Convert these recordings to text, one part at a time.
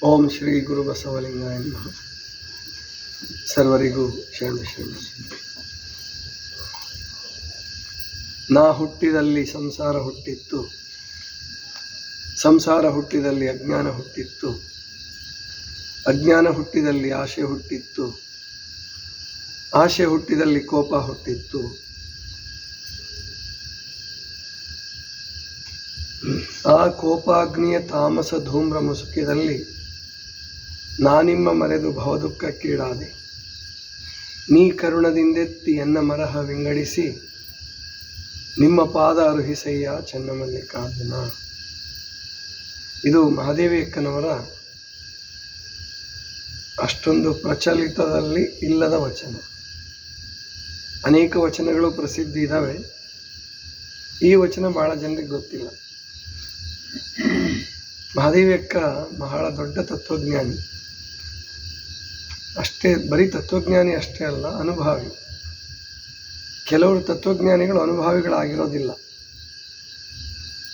ಓಂ ಶ್ರೀ ಗುರು ಬಸವಲಿಂಗಾಯ ನಮಃ. ಸರ್ವರಿಗೂ ಶರಣ. ನಾ ಹುಟ್ಟಿದಲ್ಲಿ ಸಂಸಾರ ಹುಟ್ಟಿತ್ತು, ಸಂಸಾರ ಹುಟ್ಟಿದಲ್ಲಿ ಅಜ್ಞಾನ ಹುಟ್ಟಿತ್ತು, ಅಜ್ಞಾನ ಹುಟ್ಟಿದಲ್ಲಿ ಆಶೆ ಹುಟ್ಟಿತ್ತು, ಆಶೆ ಹುಟ್ಟಿದಲ್ಲಿ ಕೋಪ ಹುಟ್ಟಿತ್ತು, ಆ ಕೋಪಾಗ್ನಿಯ ತಾಮಸ ಧೂಮ್ರ ಮುಸುಕಿದಲ್ಲಿ ನಾನಿಮ್ಮ ಮರೆದು ಭವದುಃಖಕ್ಕೀಡಾದೆ. ನೀ ಕರುಣದಿಂದೆತ್ತಿ ಎನ್ನ ಮರಹ ವಿಂಗಡಿಸಿ ನಿಮ್ಮ ಪಾದ ಅರುಹಿಸಯ್ಯ ಚೆನ್ನಮಲ್ಲಿಕಾರ್ಜುನ. ಇದು ಮಹಾದೇವಿಯಕ್ಕನವರ ಅಷ್ಟೊಂದು ಪ್ರಚಲಿತದಲ್ಲಿ ಇಲ್ಲದ ವಚನ. ಅನೇಕ ವಚನಗಳು ಪ್ರಸಿದ್ಧಿ ಇದ್ದಾವೆ. ಈ ವಚನ ಬಹಳ ಜನರಿಗೆ ಗೊತ್ತಿಲ್ಲ. ಮಹಾದೇವಿಯಕ್ಕ ಬಹಳ ದೊಡ್ಡ ತತ್ವಜ್ಞಾನಿ. ಅಷ್ಟೇ, ಬರೀ ತತ್ವಜ್ಞಾನಿ ಅಷ್ಟೇ ಅಲ್ಲ, ಅನುಭಾವಿ. ಕೆಲವರು ತತ್ವಜ್ಞಾನಿಗಳು ಅನುಭಾವಿಗಳಾಗಿರೋದಿಲ್ಲ.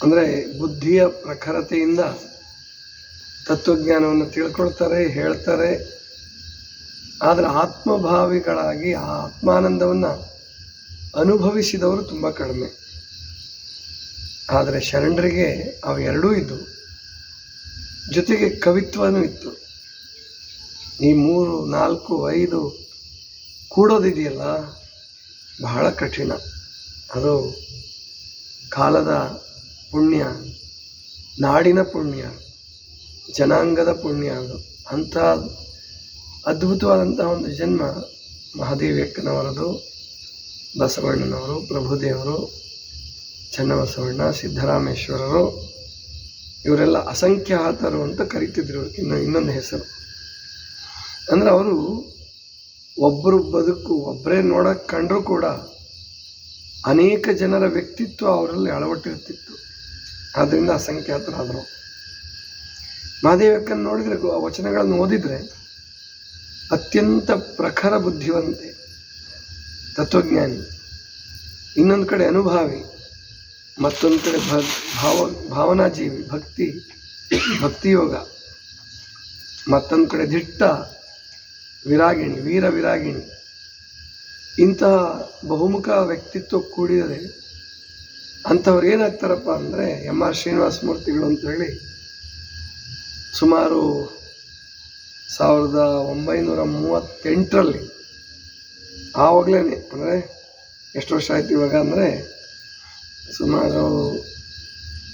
ಅಂದರೆ ಬುದ್ಧಿಯ ಪ್ರಖರತೆಯಿಂದ ತತ್ವಜ್ಞಾನವನ್ನು ತಿಳ್ಕೊಳ್ತಾರೆ, ಹೇಳ್ತಾರೆ. ಆದರೆ ಆತ್ಮಭಾವಿಗಳಾಗಿ ಆ ಆತ್ಮಾನಂದವನ್ನು ಅನುಭವಿಸಿದವರು ತುಂಬ ಕಡಿಮೆ. ಆದರೆ ಶರಣರಿಗೆ ಅವೆರಡೂ ಇದ್ದವು, ಜೊತೆಗೆ ಕವಿತ್ವನೂ ಇತ್ತು. ಈ 3, 4, 5 ಕೂಡೋದಿದೆಯಲ್ಲ, ಬಹಳ ಕಠಿಣ. ಅದು ಕಾಲದ ಪುಣ್ಯ, ನಾಡಿನ ಪುಣ್ಯ, ಜನಾಂಗದ ಪುಣ್ಯ. ಅದು ಅಂಥ ಅದ್ಭುತವಾದಂತಹ ಒಂದು ಜನ್ಮ ಮಹಾದೇವಿಯಕ್ಕನವರದು. ಬಸವಣ್ಣನವರು, ಪ್ರಭುದೇವರು, ಚನ್ನಬಸವಣ್ಣ, ಸಿದ್ದರಾಮೇಶ್ವರರು, ಇವರೆಲ್ಲ ಅಸಂಖ್ಯಾತರು ಅಂತ ಕರಿತಿದ್ರು. ಇನ್ನೊಂದು ಹೆಸರು ಅಂದರೆ ಅವರು ಒಬ್ಬರು ಬದುಕು ಒಬ್ಬರೇ ನೋಡಕ್ಕೆ ಕಂಡ್ರೂ ಕೂಡ ಅನೇಕ ಜನರ ವ್ಯಕ್ತಿತ್ವ ಅವರಲ್ಲಿ ಅಳವಟ್ಟಿರ್ತಿತ್ತು. ಆದ್ದರಿಂದ ಅಸಂಖ್ಯಾತರಾದರು. ಮಹಾದೇವಿಯಕ್ಕನ್ನು ನೋಡಿದರೆ, ವಚನಗಳನ್ನು ಓದಿದರೆ ಅತ್ಯಂತ ಪ್ರಖರ ಬುದ್ಧಿವಂತೆ, ತತ್ವಜ್ಞಾನಿ, ಇನ್ನೊಂದು ಕಡೆ ಅನುಭಾವಿ, ಮತ್ತೊಂದು ಕಡೆ ಭಾವನಾಜೀವಿ, ಭಕ್ತಿಯೋಗ, ಮತ್ತೊಂದು ಕಡೆ ದಿಟ್ಟ ವಿರಾಗಿಣಿ, ವೀರ ವಿರಾಗಿಣಿ. ಇಂತಹ ಬಹುಮುಖ ವ್ಯಕ್ತಿತ್ವ ಕೂಡಿದರೆ ಅಂಥವ್ರು ಏನಾಗ್ತಾರಪ್ಪ ಅಂದರೆ ಎಂ.ಆರ್. ಶ್ರೀನಿವಾಸ ಮೂರ್ತಿಗಳು ಅಂತೇಳಿ ಸುಮಾರು 1938ರಲ್ಲಿ, ಆವಾಗಲೇ ಅಂದರೆ ಎಷ್ಟು ವರ್ಷ ಆಯ್ತು ಇವಾಗ ಅಂದರೆ ಸುಮಾರು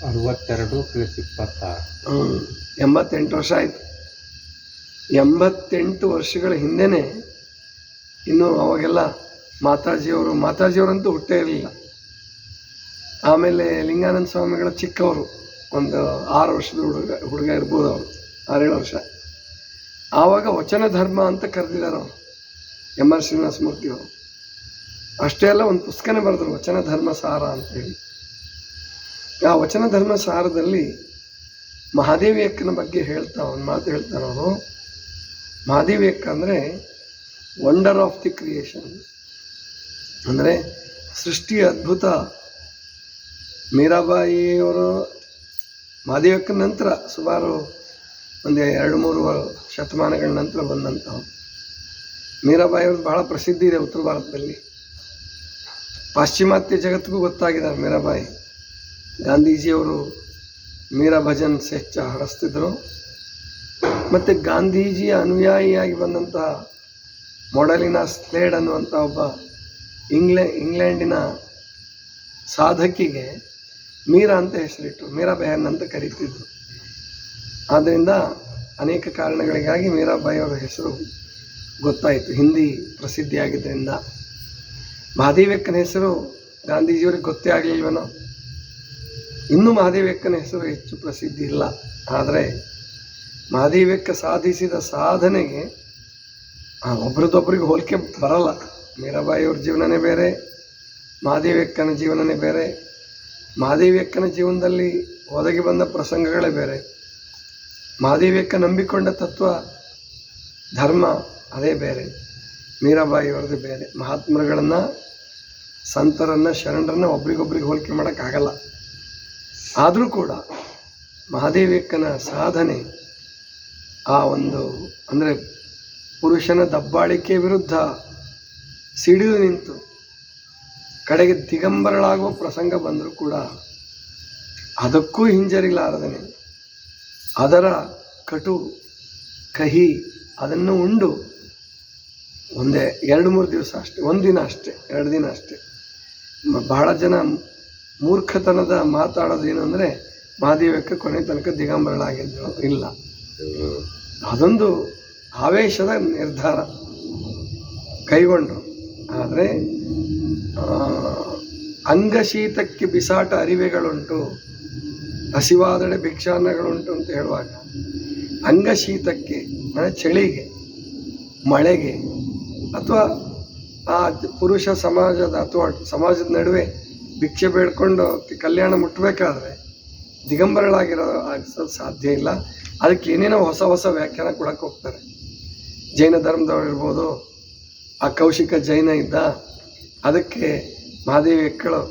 62 + 26 88 ವರ್ಷ ಆಯಿತು. 88 ವರ್ಷಗಳ ಹಿಂದೆನೇ, ಇನ್ನು ಅವಾಗೆಲ್ಲ ಮಾತಾಜಿಯವರಂತೂ ಹುಟ್ಟೇ ಇರಲಿಲ್ಲ. ಆಮೇಲೆ ಲಿಂಗಾನಂದ ಸ್ವಾಮಿಗಳ ಚಿಕ್ಕವರು, ಒಂದು 6 ವರ್ಷದ ಹುಡುಗ ಇರ್ಬೋದು, ಅವರು 6-7 ವರ್ಷ. ಆವಾಗ ವಚನ ಧರ್ಮ ಅಂತ ಕರೆದಿದ್ದಾರೆ ಅವರು, ಎಂ.ಆರ್. ಶ್ರೀನಿವಾಸ ಮೂರ್ತಿಯವರು. ಅಷ್ಟೇ ಅಲ್ಲ, ಒಂದು ಪುಸ್ತಕನೇ ಬರೆದ್ರು, ವಚನ ಧರ್ಮ ಸಾರ ಅಂತೇಳಿ. ಆ ವಚನ ಧರ್ಮ ಸಾರದಲ್ಲಿ ಮಹಾದೇವಿಯಕ್ಕನ ಬಗ್ಗೆ ಒಂದು ಮಾತು ಹೇಳ್ತಾರೆ ಅವರು. ಮಹಾದೇವಿಯಕ್ಕ ಅಂದರೆ ವಂಡರ್ ಆಫ್ ದಿ ಕ್ರಿಯೇಷನ್, ಅಂದರೆ ಸೃಷ್ಟಿಯ ಅದ್ಭುತ. ಮೀರಾಬಾಯಿಯವರು ಮಹಾದೇವಿಯಕ್ಕನ ನಂತರ ಸುಮಾರು ಒಂದು 2-3 ಶತಮಾನಗಳ ನಂತರ ಬಂದಂಥವ್ರು. ಮೀರಾಬಾಯಿಯವ್ರದ್ದು ಬಹಳ ಪ್ರಸಿದ್ಧಿ ಇದೆ ಉತ್ತರ ಭಾರತದಲ್ಲಿ. ಪಾಶ್ಚಿಮಾತ್ಯ ಜಗತ್ತಿಗೂ ಗೊತ್ತಾಗಿದ್ದಾರೆ ಮೀರಾಬಾಯಿ. ಗಾಂಧೀಜಿಯವರು ಮೀರಾ ಭಜನ್ ಹೆಚ್ಚು ಹರಸ್ತಿದ್ರು. ಮತ್ತು ಗಾಂಧೀಜಿಯ ಅನುಯಾಯಿಯಾಗಿ ಬಂದಂತಹ ಮೊಡಲಿನಾ ಸ್ಲೇಡ್ ಅನ್ನುವಂಥ ಒಬ್ಬ ಇಂಗ್ಲೆಂಡಿನ ಸಾಧಕಿಗೆ ಮೀರಾ ಅಂತ ಹೆಸರಿಟ್ಟು ಮೀರಾ ಬೆಹನ್ ಅಂತ ಕರೀತಿದ್ರು. ಆದ್ದರಿಂದ ಅನೇಕ ಕಾರಣಗಳಿಗಾಗಿ ಮೀರಾಬಾಯಿಯವರ ಹೆಸರು ಗೊತ್ತಾಯಿತು, ಹಿಂದಿ ಪ್ರಸಿದ್ಧಿಯಾಗಿದ್ದರಿಂದ. ಮಹಾದೇವಿಯಕ್ಕನ ಹೆಸರು ಗಾಂಧೀಜಿಯವ್ರಿಗೆ ಗೊತ್ತೇ ಆಗಲಿಲ್ವೇನೋ. ಇನ್ನೂ ಮಹಾದೇವಿಯಕ್ಕನ ಹೆಸರು ಹೆಚ್ಚು ಪ್ರಸಿದ್ಧಿ ಇಲ್ಲ. ಆದರೆ ಮಹಾದೇವಿಯಕ್ಕ ಸಾಧಿಸಿದ ಸಾಧನೆಗೆ ಒಬ್ರದ್ದೊಬ್ಬರಿಗೆ ಹೋಲಿಕೆ ಬರಲ್ಲ. ಮೀರಾಬಾಯಿಯವ್ರ ಜೀವನನೇ ಬೇರೆ, ಮಹಾದೇವಿಯಕ್ಕನ ಜೀವನನೇ ಬೇರೆ. ಮಹಾದೇವಿಯಕ್ಕನ ಜೀವನದಲ್ಲಿ ಒದಗಿ ಬಂದ ಪ್ರಸಂಗಗಳೇ ಬೇರೆ. ಮಹಾದೇವಿಯಕ್ಕ ನಂಬಿಕೊಂಡ ತತ್ವ ಧರ್ಮ ಅದೇ ಬೇರೆ, ಮೀರಾಬಾಯಿಯವ್ರದ್ದು ಬೇರೆ. ಮಹಾತ್ಮರುಗಳನ್ನು, ಸಂತರನ್ನು, ಶರಣರನ್ನು ಒಬ್ರಿಗೊಬ್ರಿಗೆ ಹೋಲಿಕೆ ಮಾಡೋಕ್ಕಾಗಲ್ಲ. ಆದರೂ ಕೂಡ ಮಹಾದೇವಿಯಕ್ಕನ ಸಾಧನೆ ಆ ಒಂದು ಅಂದರೆ ಪುರುಷನ ದಬ್ಬಾಳಿಕೆ ವಿರುದ್ಧ ಸಿಡಿದು ನಿಂತು ಕಡೆಗೆ ದಿಗಂಬರಳಾಗುವ ಪ್ರಸಂಗ ಬಂದರೂ ಕೂಡ ಅದಕ್ಕೂ ಹಿಂಜರಿಲಾರದನೆ ಅದರ ಕಟು ಕಹಿ ಅದನ್ನು ಉಂಡು ಒಂದೇ 2-3 ದಿವಸ ಅಷ್ಟೇ, ಒಂದಿನ ಅಷ್ಟೇ, 2 ದಿನ ಅಷ್ಟೇ. ಬಹಳ ಜನ ಮೂರ್ಖತನದ ಮಾತಾಡೋದೇನು ಅಂದರೆ ಮಹಾದೇವಕ್ಕೆ ಕೊನೆ ತನಕ ದಿಗಂಬರಳಾಗಿದ್ರು ಇಲ್ಲ. ಅದೊಂದು ಆವೇಶದ ನಿರ್ಧಾರ ಕೈಗೊಂಡ್ರು. ಆದರೆ ಅಂಗಶೀತಕ್ಕೆ ಬಿಸಾಟ ಅರಿವೆಗಳುಂಟು, ಹಸಿವಾದಡೆ ಭಿಕ್ಷಾನ್ನಗಳುಂಟು ಅಂತ ಹೇಳುವಾಗ ಅಂಗಶೀತಕ್ಕೆ ಅಂದರೆ ಚಳಿಗೆ, ಮಳೆಗೆ ಅಥವಾ ಆ ಪುರುಷ ಸಮಾಜದ ಅಥವಾ ಸಮಾಜದ ನಡುವೆ ಭಿಕ್ಷೆ ಬೇಡ್ಕೊಂಡು ಕಲ್ಯಾಣ ಮುಟ್ಟಬೇಕಾದ್ರೆ ದಿಗಂಬರಳಾಗಿರೋ ಆಗಿಸೋದು ಸಾಧ್ಯ ಇಲ್ಲ. ಅದಕ್ಕೆ ಏನೇನೋ ಹೊಸ ಹೊಸ ವ್ಯಾಖ್ಯಾನ ಕೊಡಕ್ಕೆ ಹೋಗ್ತಾರೆ. ಜೈನ ಧರ್ಮದವ್ರು ಇರ್ಬೋದು, ಆ ಕೌಶಿಕ ಜೈನ ಇದ್ದ, ಅದಕ್ಕೆ ಮಹಾದೇವಿ ಎಕ್ಕಳು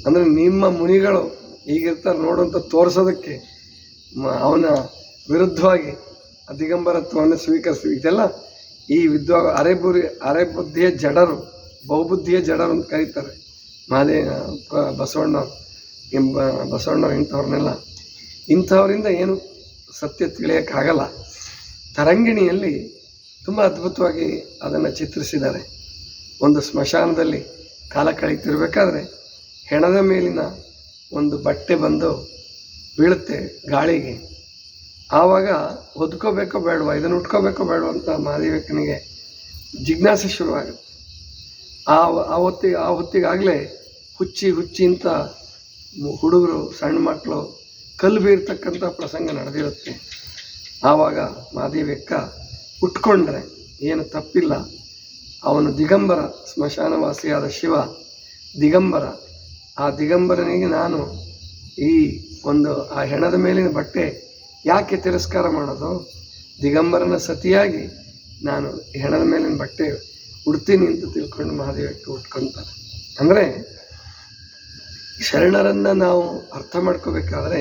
ಅಂದರೆ ನಿಮ್ಮ ಮುನಿಗಳು ಹೀಗಿರ್ತಾರೆ ನೋಡು ಅಂತ ತೋರಿಸೋದಕ್ಕೆ ಅವನ ವಿರುದ್ಧವಾಗಿ ಆ ದಿಗಂಬರತ್ವವನ್ನು ಸ್ವೀಕರಿಸಿ. ಇದೆಲ್ಲ ಈ ಅರೆಬುದ್ಧಿಯ ಜಡರು, ಬಹುಬುದ್ಧಿಯ ಜಡರು ಅಂತ ಕರೀತಾರೆ ಬಸವಣ್ಣವ್ರು ಇಂಥವ್ರಿಂದ ಏನು ಸತ್ಯ ತಿಳಿಯೋಕ್ಕಾಗಲ್ಲ. ತರಂಗಿಣಿಯಲ್ಲಿ ತುಂಬ ಅದ್ಭುತವಾಗಿ ಅದನ್ನು ಚಿತ್ರಿಸಿದ್ದಾರೆ. ಒಂದು ಸ್ಮಶಾನದಲ್ಲಿ ಕಾಲ ಕಳೀತಿರ್ಬೇಕಾದ್ರೆ ಹೆಣದ ಮೇಲಿನ ಒಂದು ಬಟ್ಟೆ ಬಂದು ಬೀಳುತ್ತೆ ಗಾಳಿಗೆ. ಆವಾಗ ಹೊದ್ಕೋಬೇಕೋ ಬೇಡವಾ, ಇದನ್ನು ಉಟ್ಕೋಬೇಕೋ ಬೇಡವಾ ಅಂತ ಮಹಾದೇವಕ್ಕನಿಗೆ ಜಿಜ್ಞಾಸೆ ಶುರುವಾಗುತ್ತೆ. ಆ ಹೊತ್ತಿಗಾಗಲೇ ಹುಚ್ಚಿ ಅಂತ ಹುಡುಗರು, ಸಣ್ಣ ಮಕ್ಕಳು ಕಲ್ಲು ಬೀರ್ತಕ್ಕಂಥ ಪ್ರಸಂಗ ನಡೆದಿರುತ್ತೆ. ಆವಾಗ ಮಹಾದೇವಕ್ಕ ಉಟ್ಕೊಂಡ್ರೆ ಏನು ತಪ್ಪಿಲ್ಲ. ಅವನು ದಿಗಂಬರ, ಸ್ಮಶಾನವಾಸಿಯಾದ ಶಿವ ದಿಗಂಬರ. ಆ ದಿಗಂಬರನಿಗೆ ನಾನು ಈ ಒಂದು ಆ ಹೆಣದ ಮೇಲಿನ ಬಟ್ಟೆ ಯಾಕೆ ತಿರಸ್ಕಾರ ಮಾಡೋದು? ದಿಗಂಬರನ ಸತಿಯಾಗಿ ನಾನು ಹೆಣದ ಮೇಲಿನ ಬಟ್ಟೆ ಉಡ್ತೀನಿ ಅಂತ ತಿಳ್ಕೊಂಡು ಮಹಾದೇವಕ್ಕೆ ಉಟ್ಕೊತಾರೆ. ಅಂದರೆ ಶರಣರನ್ನು ನಾವು ಅರ್ಥ ಮಾಡ್ಕೋಬೇಕಾದ್ರೆ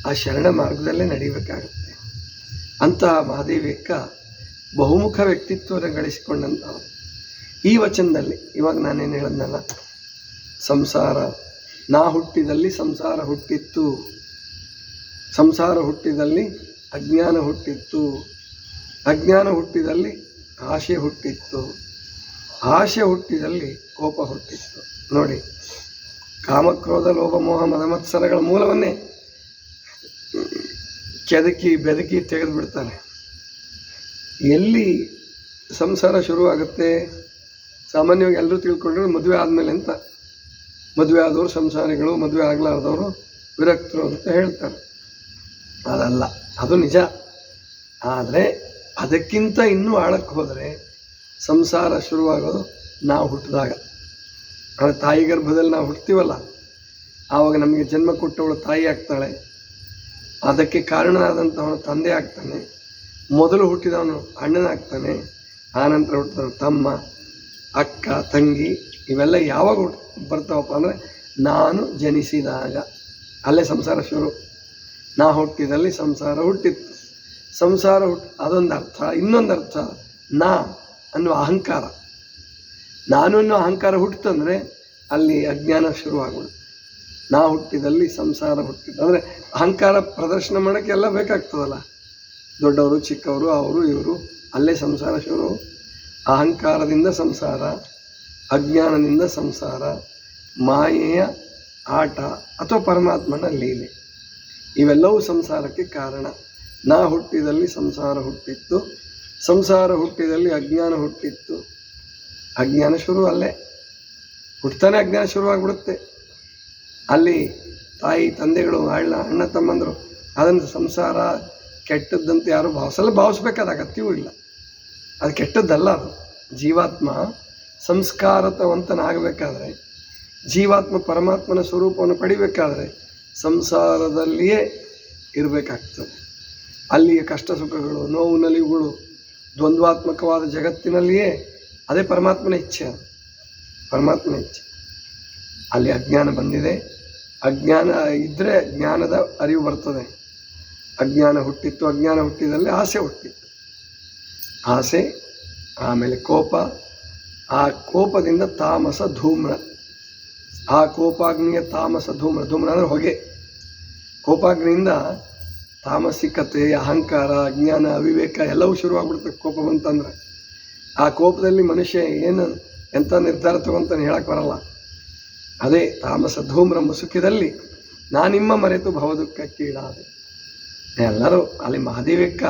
ಆ ಶರಣ ಮಾರ್ಗದಲ್ಲೇ ನಡಿಬೇಕಾಗುತ್ತೆ. ಅಂತಹ ಮಹಾದೇವಿಯಕ್ಕ ಬಹುಮುಖ ವ್ಯಕ್ತಿತ್ವವನ್ನು ಗಳಿಸಿಕೊಂಡಂಥವ್ರು. ಈ ವಚನದಲ್ಲಿ ಇವಾಗ ನಾನೇನು ಹೇಳಿದ್ನಲ್ಲ, ಸಂಸಾರ ನಾ ಹುಟ್ಟಿದಲ್ಲಿ ಸಂಸಾರ ಹುಟ್ಟಿತ್ತು, ಸಂಸಾರ ಹುಟ್ಟಿದಲ್ಲಿ ಅಜ್ಞಾನ ಹುಟ್ಟಿತ್ತು, ಅಜ್ಞಾನ ಹುಟ್ಟಿದಲ್ಲಿ ಆಶೆ ಹುಟ್ಟಿತ್ತು, ಆಶೆ ಹುಟ್ಟಿದಲ್ಲಿ ಕೋಪ ಹುಟ್ಟಿತ್ತು. ನೋಡಿ, ಕಾಮಕ್ರೋಧ ಲೋಭ ಮೋಹ ಮದಮತ್ಸರಗಳ ಮೂಲವನ್ನೇ ಕೆದಕಿ ಬೆದಕಿ ತೆಗೆದು ಬಿಡ್ತಾನೆ. ಎಲ್ಲಿ ಸಂಸಾರ ಶುರುವಾಗುತ್ತೆ? ಸಾಮಾನ್ಯವಾಗಿ ಎಲ್ಲರೂ ತಿಳ್ಕೊಂಡ್ರೆ ಮದುವೆ ಆದಮೇಲೆ ಅಂತ. ಮದುವೆ ಆದವರು ಸಂಸಾರಿಗಳು, ಮದುವೆ ಆಗಲಾರ್ದವರು ವಿರಕ್ತರು ಅಂತ ಹೇಳ್ತಾರೆ. ಅದಲ್ಲ, ಅದು ನಿಜ. ಆದರೆ ಅದಕ್ಕಿಂತ ಇನ್ನೂ ಆಳಕ್ಕೆ ಹೋದರೆ ಸಂಸಾರ ಶುರುವಾಗೋದು ನಾವು ಹುಟ್ಟಿದಾಗ. ಅಂದರೆ ತಾಯಿ ಗರ್ಭದಲ್ಲಿ ನಾವು ಹುಡ್ತೀವಲ್ಲ, ಆವಾಗ ನಮಗೆ ಜನ್ಮ ಕೊಟ್ಟವಳು ತಾಯಿ ಆಗ್ತಾಳೆ, ಅದಕ್ಕೆ ಕಾರಣನಾದಂಥವನು ತಂದೆ ಆಗ್ತಾನೆ, ಮೊದಲು ಹುಟ್ಟಿದವನು ಅಣ್ಣನಾಗ್ತಾನೆ, ಆನಂತರ ಹುಟ್ಟಿದವನು ತಮ್ಮ, ಅಕ್ಕ, ತಂಗಿ. ಇವೆಲ್ಲ ಯಾವಾಗ ಬರ್ತಾವಪ್ಪ ಅಂದರೆ ನಾನು ಜನಿಸಿದಾಗ. ಅಲ್ಲೇ ಸಂಸಾರ ಶುರು. ನಾ ಹುಟ್ಟಿದಲ್ಲಿ ಸಂಸಾರ ಹುಟ್ಟಿತ್ತು. ಸಂಸಾರ ಅದೊಂದು ಅರ್ಥ. ಇನ್ನೊಂದು ಅರ್ಥ, ನಾ ಅನ್ನುವ ಅಹಂಕಾರ. ನಾನು ಅನ್ನೋ ಅಹಂಕಾರ ಹುಟ್ಟಿತಂದರೆ ಅಲ್ಲಿ ಅಜ್ಞಾನ ಶುರುವಾಗ್ಬಿಡುತ್ತೆ. ನಾ ಹುಟ್ಟಿದಲ್ಲಿ ಸಂಸಾರ ಹುಟ್ಟಿತ್ತು ಅಂದರೆ ಅಹಂಕಾರ ಪ್ರದರ್ಶನ ಮಾಡೋಕ್ಕೆ ಎಲ್ಲ ಬೇಕಾಗ್ತದಲ್ಲ, ದೊಡ್ಡವರು ಚಿಕ್ಕವರು ಅವರು ಇವರು. ಅಲ್ಲೇ ಸಂಸಾರ ಶುರು. ಅಹಂಕಾರದಿಂದ ಸಂಸಾರ, ಅಜ್ಞಾನದಿಂದ ಸಂಸಾರ, ಮಾಯೆಯ ಆಟ ಅಥವಾ ಪರಮಾತ್ಮನ ಲೀಲೆ, ಇವೆಲ್ಲವೂ ಸಂಸಾರಕ್ಕೆ ಕಾರಣ. ನಾ ಹುಟ್ಟಿದಲ್ಲಿ ಸಂಸಾರ ಹುಟ್ಟಿತ್ತು, ಸಂಸಾರ ಹುಟ್ಟಿದಲ್ಲಿ ಅಜ್ಞಾನ ಹುಟ್ಟಿತ್ತು. ಅಜ್ಞಾನ ಶುರು ಅಲ್ಲೇ ಹುಟ್ಟತಾನೆ ಅಜ್ಞಾನ ಶುರುವಾಗ್ಬಿಡುತ್ತೆ. ಅಲ್ಲಿ ತಾಯಿ ತಂದೆಗಳು, ಅಣ್ಣ ತಮ್ಮಂದರು ಅದನ್ನು ಸಂಸಾರ ಕೆಟ್ಟದ್ದಂತೆ ಯಾರು ಭಾವಿಸ್ಬೇಕಾದ ಅಗತ್ಯವೂ ಇಲ್ಲ. ಅದು ಕೆಟ್ಟದ್ದಲ್ಲ. ಅದು ಜೀವಾತ್ಮ ಸಂಸ್ಕಾರತವಂತನಾಗಬೇಕಾದ್ರೆ, ಜೀವಾತ್ಮ ಪರಮಾತ್ಮನ ಸ್ವರೂಪವನ್ನು ಪಡಿಬೇಕಾದ್ರೆ ಸಂಸಾರದಲ್ಲಿಯೇ ಇರಬೇಕಾಗ್ತದೆ. ಅಲ್ಲಿಯ ಕಷ್ಟ ಸುಖಗಳು, ನೋವು ನಲಿವುಗಳು, ದ್ವಂದ್ವಾತ್ಮಕವಾದ ಜಗತ್ತಿನಲ್ಲಿಯೇ ಅದೇ ಪರಮಾತ್ಮನ ಇಚ್ಛೆ. ಪರಮಾತ್ಮನ ಇಚ್ಛೆ. ಅಲ್ಲಿ ಅಜ್ಞಾನ ಬಂದಿದೆ. ಅಜ್ಞಾನ ಇದ್ದರೆ ಜ್ಞಾನದ ಅರಿವು ಬರ್ತದೆ. ಅಜ್ಞಾನ ಹುಟ್ಟಿತ್ತು, ಅಜ್ಞಾನ ಹುಟ್ಟಿದಲ್ಲಿ ಆಸೆ ಹುಟ್ಟಿತ್ತು. ಆಸೆ, ಆಮೇಲೆ ಕೋಪ, ಆ ಕೋಪದಿಂದ ತಾಮಸ ಧೂಮ್ರ, ಆ ಕೋಪಾಗ್ನಿಯ ತಾಮಸ ಧೂಮ್ರ, ಧೂಮ್ರ ಅಂದರೆ ಹೊಗೆ. ಕೋಪಾಗ್ನಿಯಿಂದ ತಾಮಸಿಕತೆ, ಅಹಂಕಾರ, ಅಜ್ಞಾನ, ಅವಿವೇಕ ಎಲ್ಲವೂ ಶುರುವಾಗ್ಬಿಡುತ್ತೆ ಕೋಪ ಬಂತಂದ್ರೆ. ಆ ಕೋಪದಲ್ಲಿ ಮನುಷ್ಯ ಎಂಥ ನಿರ್ಧಾರ ತಗೊಂತಾನೆ ಹೇಳಕ್ಕೆ ಬರಲ್ಲ. ಅದೇ ತಾಮಸ ಧೂಮ್ರ ಮುಸುಕಿದಲ್ಲಿ ನಾನಿಮ್ಮ ಮರೆತು ಭವದುಃಖಕ್ಕೀಡಾದೆ. ಎಲ್ಲರೂ ಅಲ್ಲಿ ಮಹಾದೇವಕ್ಕ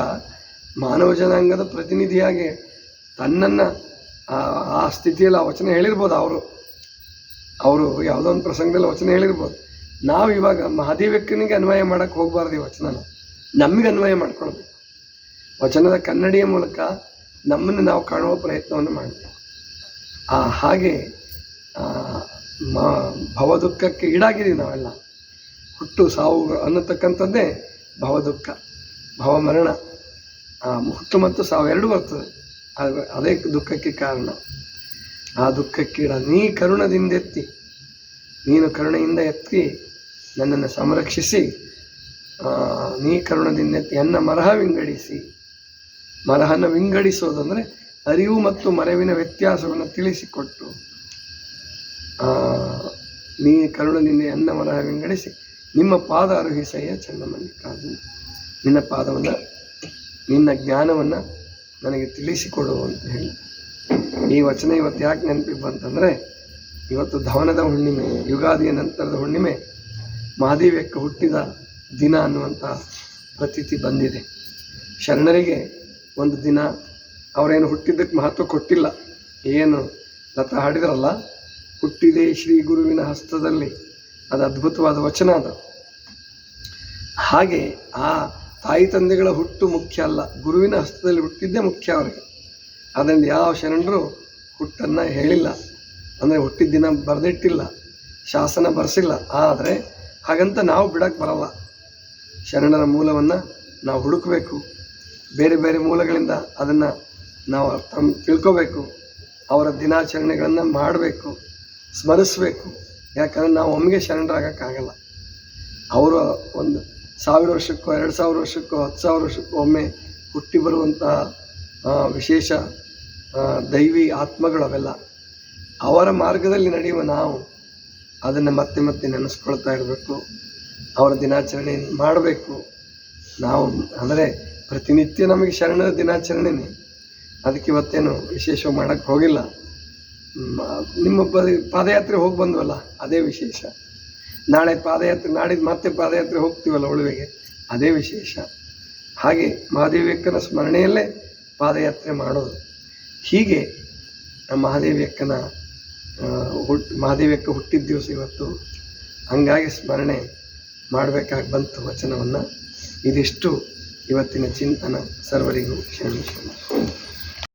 ಮಾನವ ಜನಾಂಗದ ಪ್ರತಿನಿಧಿಯಾಗಿ ತನ್ನನ್ನು ಆ ಸ್ಥಿತಿಯಲ್ಲಿ ಆ ವಚನ ಹೇಳಿರ್ಬೋದು. ಅವರು ಯಾವುದೋ ಒಂದು ಪ್ರಸಂಗದಲ್ಲಿ ವಚನ ಹೇಳಿರ್ಬೋದು. ನಾವು ಇವಾಗ ಮಹಾದೇವಕ್ಕನಿಗೆ ಅನ್ವಯ ಮಾಡೋಕ್ಕೆ ಹೋಗಬಾರ್ದು. ಈ ವಚನನ ನಮಗೆ ಅನ್ವಯ ಮಾಡ್ಕೊಳ್ಬೇಕು. ವಚನದ ಕನ್ನಡಿಯ ಮೂಲಕ ನಮ್ಮನ್ನು ನಾವು ಕಾಣುವ ಪ್ರಯತ್ನವನ್ನು ಮಾಡಬೇಕು. ಹಾಗೆ ಭವದುಃಖಕ್ಕೆ ಈಡಾಗಿದ್ದೀವಿ ನಾವೆಲ್ಲ. ಹುಟ್ಟು ಸಾವು ಅನ್ನತಕ್ಕಂಥದ್ದೇ ಭವದುಃಖ, ಭವಮರಣ. ಹುಟ್ಟು ಮತ್ತು ಸಾವು ಎರಡು ಬರ್ತದೆ, ಅದೇ ದುಃಖಕ್ಕೆ ಕಾರಣ. ಆ ದುಃಖಕ್ಕೀಡ ನೀ ಕರುಣದಿಂದೆತ್ತಿ, ನೀನು ಕರುಣೆಯಿಂದ ಎತ್ತಿ ನನ್ನನ್ನು ಸಂರಕ್ಷಿಸಿ, ನೀ ಕರುಣದಿಂದೆತ್ತಿ ಅನ್ನ ಮರಹ ವಿಂಗಡಿಸಿ. ಮರಹನ್ನು ವಿಂಗಡಿಸೋದಂದರೆ ಅರಿವು ಮತ್ತು ಮರೆವಿನ ವ್ಯತ್ಯಾಸವನ್ನು ತಿಳಿಸಿಕೊಟ್ಟು, ನೀ ಕರುಣದಿಂದ ಅನ್ನ ಮರಹ ವಿಂಗಡಿಸಿ ನಿಮ್ಮ ಪಾದ ಅರುಹಿಸಯ್ಯ ಚನ್ನಮಲ್ಲಿಕಾರ್ಜುನ. ನಿನ್ನ ಪಾದವನ್ನು, ನಿನ್ನ ಜ್ಞಾನವನ್ನು ನನಗೆ ತಿಳಿಸಿಕೊಡು ಅಂತ ಹೇಳಿ ಈ ವಚನ ಇವತ್ತು ಯಾಕೆ ನೆನಪಿಗೆ ಬಂತಂದರೆ, ಇವತ್ತು ಧವನದ ಹುಣ್ಣಿಮೆ, ಯುಗಾದಿಯ ನಂತರದ ಹುಣ್ಣಿಮೆ, ಮಹಾದೇವಕ್ಕೆ ಹುಟ್ಟಿದ ದಿನ ಅನ್ನುವಂಥ ಪ್ರತೀತಿ ಬಂದಿದೆ. ಶರಣರಿಗೆ ಒಂದು ದಿನ ಅವರೇನು ಹುಟ್ಟಿದ್ದಕ್ಕೆ ಮಹತ್ವ ಕೊಟ್ಟಿಲ್ಲ. ಏನು ಲತಾ ಹಾಡಿದ್ರಲ್ಲ, ಹುಟ್ಟಿದೆ ಶ್ರೀ ಗುರುವಿನ ಹಸ್ತದಲ್ಲಿ, ಅದು ಅದ್ಭುತವಾದ ವಚನ ಅದು. ಹಾಗೆ ಆ ತಾಯಿ ತಂದೆಗಳ ಹುಟ್ಟು ಮುಖ್ಯ ಅಲ್ಲ, ಗುರುವಿನ ಹಸ್ತದಲ್ಲಿ ಹುಟ್ಟಿದ್ದೇ ಮುಖ್ಯ ಅವರಿಗೆ. ಅದರಿಂದ ಯಾವ ಶರಣರು ಹುಟ್ಟನ್ನು ಹೇಳಿಲ್ಲ, ಅಂದರೆ ಹುಟ್ಟಿದ ದಿನ ಬರೆದಿಟ್ಟಿಲ್ಲ, ಶಾಸನ ಬರೆಸಿಲ್ಲ. ಆದರೆ ಹಾಗಂತ ನಾವು ಬಿಡಕ್ಕೆ ಬರಲ್ಲ. ಶರಣರ ಮೂಲವನ್ನು ನಾವು ಹುಡುಕಬೇಕು, ಬೇರೆ ಬೇರೆ ಮೂಲಗಳಿಂದ ಅದನ್ನು ನಾವು ತಿಳ್ಕೋಬೇಕು, ಅವರ ದಿನಾಚರಣೆಗಳನ್ನು ಮಾಡಬೇಕು, ಸ್ಮರಿಸಬೇಕು. ಯಾಕಂದರೆ ನಾವು ಒಮ್ಮೆಗೆ ಶರಣರಾಗಕ್ಕಾಗಲ್ಲ. ಅವರು ಒಂದು 1000 ವರ್ಷಕ್ಕೋ 2000 ವರ್ಷಕ್ಕೋ 10,000 ವರ್ಷಕ್ಕೋ ಒಮ್ಮೆ ಹುಟ್ಟಿ ಬರುವಂತಹ ವಿಶೇಷ ದೈವಿ ಆತ್ಮಗಳು ಅವೆಲ್ಲ. ಅವರ ಮಾರ್ಗದಲ್ಲಿ ನಡೆಯುವ ನಾವು ಅದನ್ನು ಮತ್ತೆ ಮತ್ತೆ ನೆನೆಸ್ಕೊಳ್ತಾ ಇರಬೇಕು, ಅವರ ದಿನಾಚರಣೆ ಮಾಡಬೇಕು. ನಾವು ಅಂದರೆ ಪ್ರತಿನಿತ್ಯ ನಮಗೆ ಶರಣರ ದಿನಾಚರಣೆನೇ, ಅದಕ್ಕೆ ಇವತ್ತೇನು ವಿಶೇಷ ಮಾಡೋಕ್ಕೆ ಹೋಗಿಲ್ಲ. ನಿಮ್ಮ ಪಾದಯಾತ್ರೆ ಹೋಗಿ ಬಂದ್ವಲ್ಲ, ಅದೇ ವಿಶೇಷ. ನಾಳೆ ಪಾದಯಾತ್ರೆ, ನಾಡಿದ್ದು ಮತ್ತೆ ಪಾದಯಾತ್ರೆ ಹೋಗ್ತೀವಲ್ಲ ಉಳುವೆಗೆ, ಅದೇ ವಿಶೇಷ. ಹಾಗೆ ಮಹಾದೇವಿಯಕ್ಕನ ಸ್ಮರಣೆಯಲ್ಲೇ ಪಾದಯಾತ್ರೆ ಮಾಡೋದು. ಹೀಗೆ ಮಹಾದೇವಿಯಕ್ಕನ ಮಹಾದೇವಿಯಕ್ಕ ಹುಟ್ಟಿದ ದಿವಸ ಇವತ್ತು, ಹಂಗಾಗಿ ಸ್ಮರಣೆ ಮಾಡಬೇಕಾಗಿ ಬಂತು ವಚನವನ್ನು. ಇದಿಷ್ಟು ಇವತ್ತಿನ ಚಿಂತನ. ಸರ್ವರಿಗೂ ಶರಣ ಶರಣ.